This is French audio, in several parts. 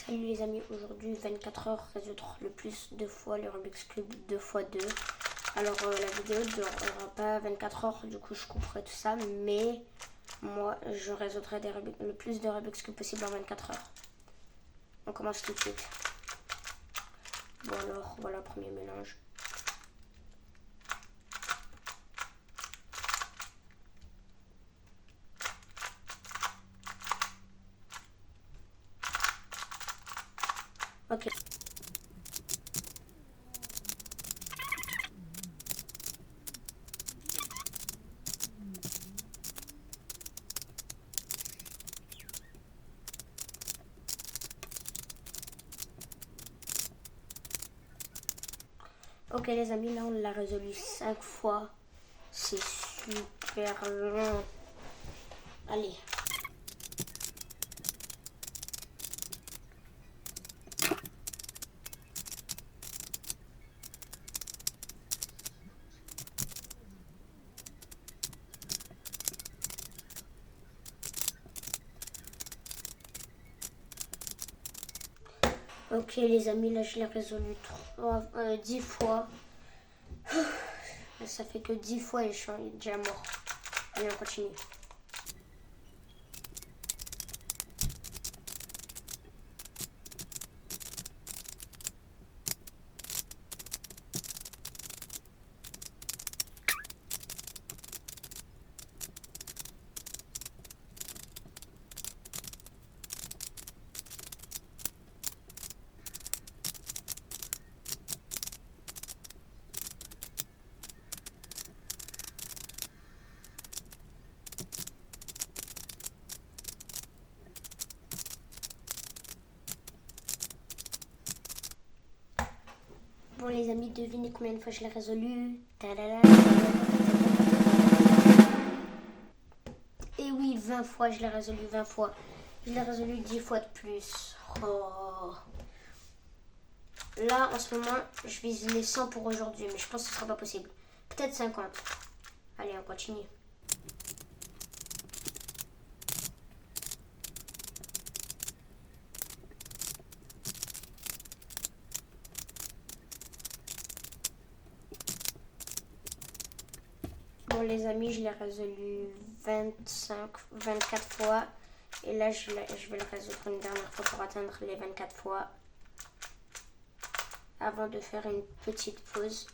Salut les amis, aujourd'hui 24 heures résoudre le plus de fois le Rubik's Cube 2x2. Alors la vidéo ne durera pas 24 heures, du coup je couperai tout ça, mais moi je résoudrai le plus de Rubik's Cube possible en 24 heures. On commence tout de suite. Bon alors voilà, premier mélange. Ok. Ok les amis, là on l'a résolu 5 fois. C'est super long. Allez. Ok les amis, là je l'ai résolu 10 fois. Ça fait que 10 fois et je suis déjà mort. Allez, on continue. Bon les amis, devinez combien de fois je l'ai résolu. Et oui, 20 fois, je l'ai résolu 20 fois. Je l'ai résolu 10 fois de plus. Oh. Là, en ce moment, je vise les 100 pour aujourd'hui, mais je pense que ce sera pas possible. Peut-être 50. Allez, on continue. Bon les amis, je l'ai résolu 24 fois. Et là, je vais le résoudre une dernière fois pour atteindre les 24 fois. Avant de faire une petite pause.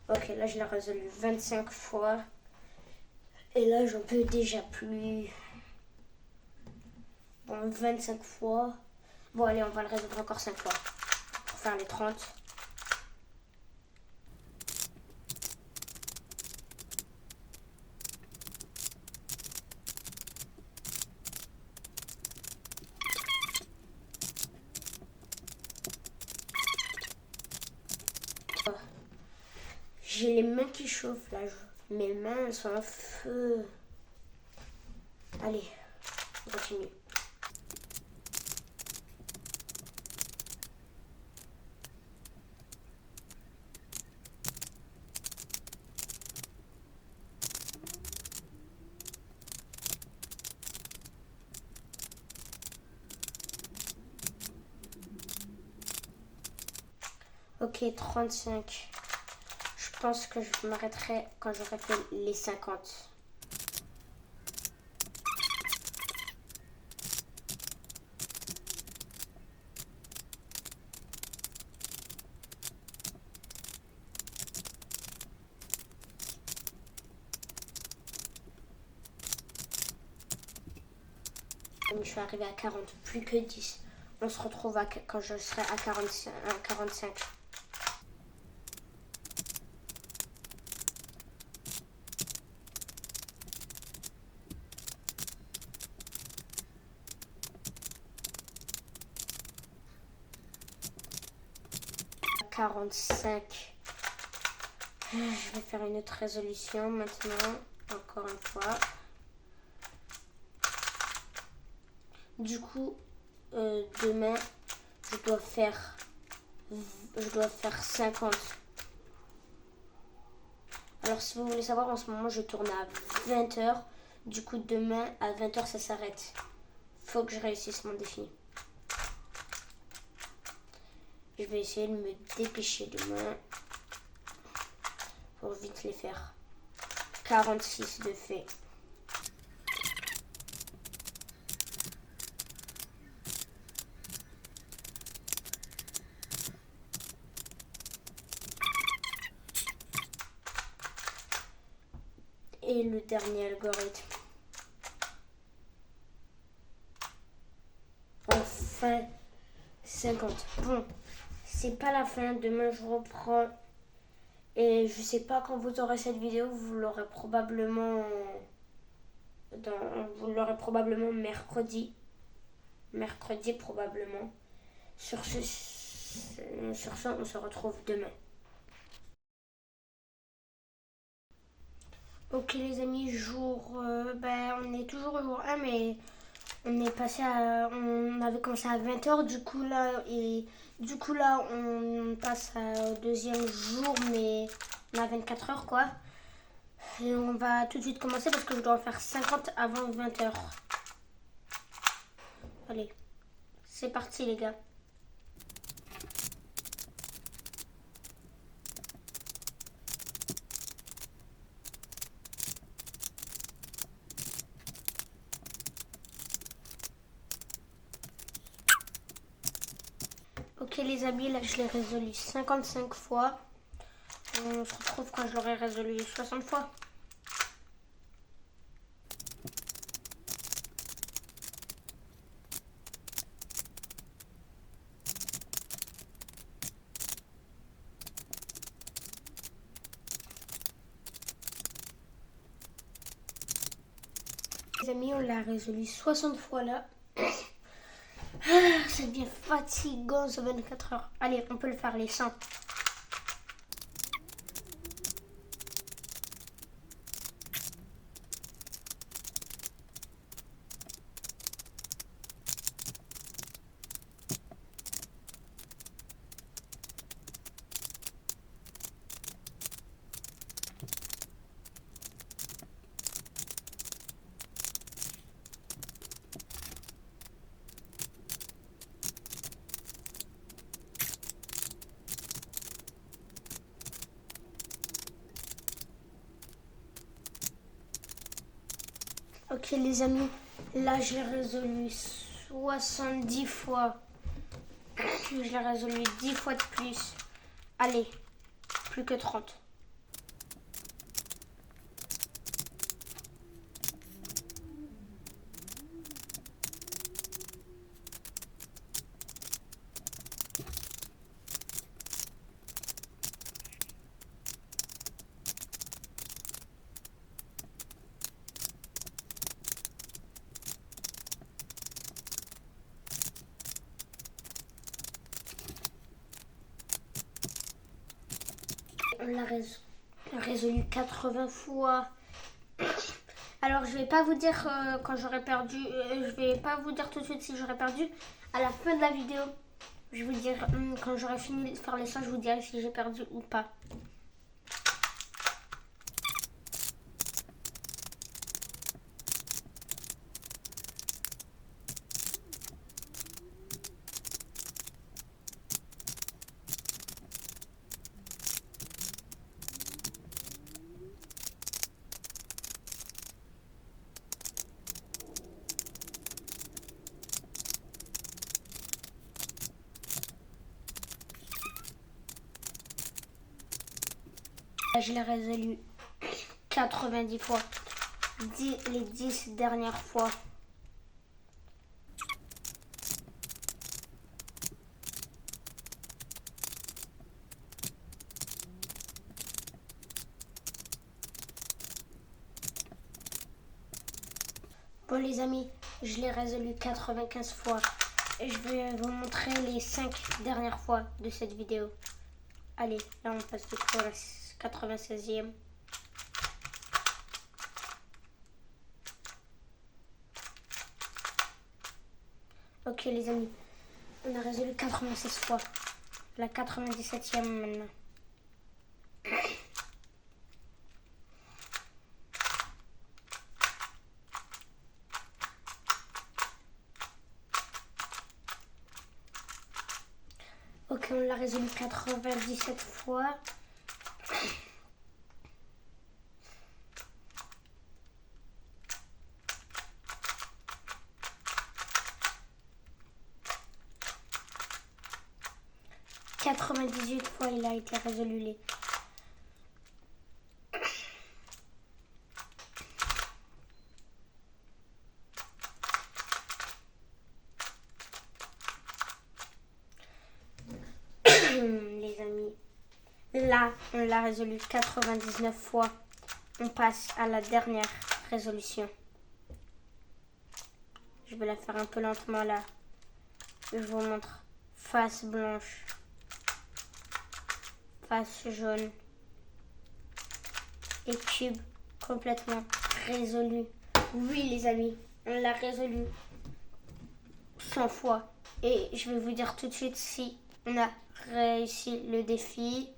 Ok, là, je l'ai résolu 25 fois. Et là, j'en peux déjà plus. Bon, 25 fois. Bon, allez, on va le résoudre encore 5 fois. Pour faire les 30. J'ai les mains qui chauffent là. Mes mains, elles sont en feu. Allez, on continue. Ok, 35. Je pense que je m'arrêterai quand j'aurai fait les 50. Je suis arrivée à 40, plus que 10. On se retrouve quand je serai à 45. À 45. Je vais faire une autre résolution maintenant, encore une fois. Du coup, demain, je dois faire 50. Alors si vous voulez savoir, en ce moment je tourne à 20 heures. Du coup, demain à 20h, ça s'arrête. Faut que je réussisse mon défi. Je vais essayer de me dépêcher demain pour vite les faire. 46 de fait. Et le dernier algorithme. Enfin, 50. Bon, c'est pas la fin. Demain, je reprends. Et je sais pas quand vous aurez cette vidéo. Vous l'aurez probablement... vous l'aurez probablement mercredi. Mercredi, probablement. Sur ce, on se retrouve demain. Ok les amis, on est toujours au jour 1, mais on on avait commencé à 20h, du coup là on passe au deuxième jour, mais on a 24 heures quoi. Et on va tout de suite commencer parce que je dois en faire 50 avant 20h. Allez, c'est parti les gars. Ok les amis, là je l'ai résolu 55 fois. On se retrouve quand je l'aurai résolu 60 fois. Les amis, on l'a résolu 60 fois là. Ça devient fatigant ce 24 heures. Allez, on peut le faire les 100. Ok les amis, là je l'ai résolu 70 fois. Je l'ai résolu 10 fois de plus. Allez, plus que 30. On l'a résolu 80 fois. Alors je vais pas vous dire quand j'aurai perdu, je vais pas vous dire tout de suite si j'aurai perdu. À la fin de la vidéo, je vais vous dire quand j'aurai fini de faire les 100, je vous dirai si j'ai perdu ou pas. Là, je l'ai résolu 90 fois. Les 10 dernières fois. Bon les amis, je l'ai résolu 95 fois. Et je vais vous montrer les 5 dernières fois de cette vidéo. Allez, là on passe du coup à la 96e. Ok les amis, on a résolu 96 fois. La 97e maintenant. on l'a résolu 97 fois. « 98 fois il a été résolu les... les amis. Là, on l'a résolu 99 fois. On passe à la dernière résolution. Je vais la faire un peu lentement là. Je vous montre. Face blanche. Face jaune. Et cube complètement résolu. Oui les amis, on l'a résolu 100 fois. Et je vais vous dire tout de suite si on a réussi le défi.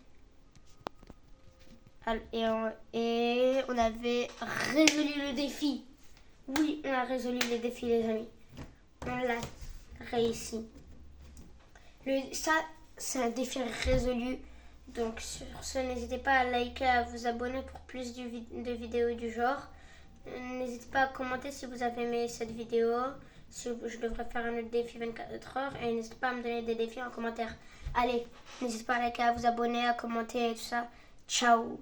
Et on avait résolu le défi. Oui, on a résolu le défi les amis. On l'a réussi. Ça, c'est un défi résolu. Donc sur ce, n'hésitez pas à liker, à vous abonner pour plus de vidéos du genre. N'hésitez pas à commenter si vous avez aimé cette vidéo. Si je devrais faire un autre défi 24 heures. Et n'hésitez pas à me donner des défis en commentaire. Allez, n'hésitez pas à liker, à vous abonner, à commenter et tout ça. Ciao!